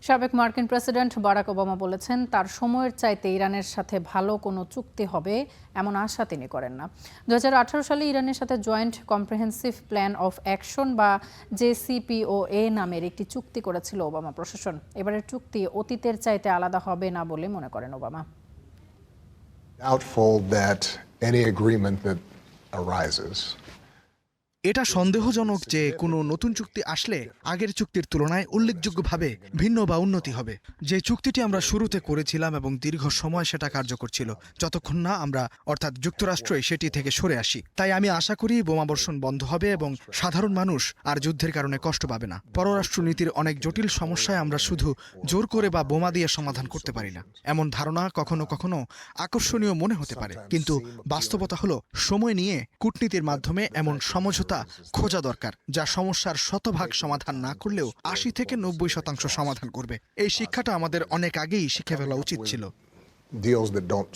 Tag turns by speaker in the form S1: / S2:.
S1: সাবেক মার্কিন president Barack Obama বলেছেন তার সময়ের চাইতে ইরানের সাথে ভালো কোনো চুক্তি হবে এমন আশা তিনি করেন না। 2018 সালে ইরানের সাথে joint comprehensive plan of action বা জেসিপিওএ নামের একটি চুক্তি করেছিল ওবামা প্রশাসন। এবারের চুক্তি অতীতের চাইতে আলাদা হবে না বলে মনে করেন Obama.
S2: Doubtful that any agreement that arises
S3: এটা সন্দেহজনক যে কোনো নতুন চুক্তি আসলে আগের চুক্তির তুলনায় উল্লেখযোগ্যভাবে ভিন্ন বা উন্নতি হবে। যে চুক্তিটি আমরা শুরুতে করেছিলাম এবং দীর্ঘ সময় সেটা কার্যকর ছিল, যতক্ষণ না আমরা অর্থাৎ যুক্তরাষ্ট্রই সেটি থেকে সরে আসি। তাই আমি আশা করি বোমাবর্ষণ বন্ধ হবে এবং সাধারণ মানুষ আর যুদ্ধের কারণে কষ্ট পাবে না। পররাষ্ট্রনীতির অনেক জটিল সমস্যায় আমরা শুধু জোর করে বা বোমা দিয়ে সমাধান করতে পারি না। এমন ধারণা কখনো কখনো আকর্ষণীয় মনে হতে পারে, কিন্তু বাস্তবতা হলো সময় নিয়ে কূটনীতির মাধ্যমে এমন সমঝোতা খোঁজা দরকার, যা সমস্যার শতভাগ সমাধান না করলেও 80 থেকে 90% সমাধান করবে। এই শিক্ষাটা আমাদের অনেক আগেই শিখে ফেলা উচিত ছিল।
S2: deals that don't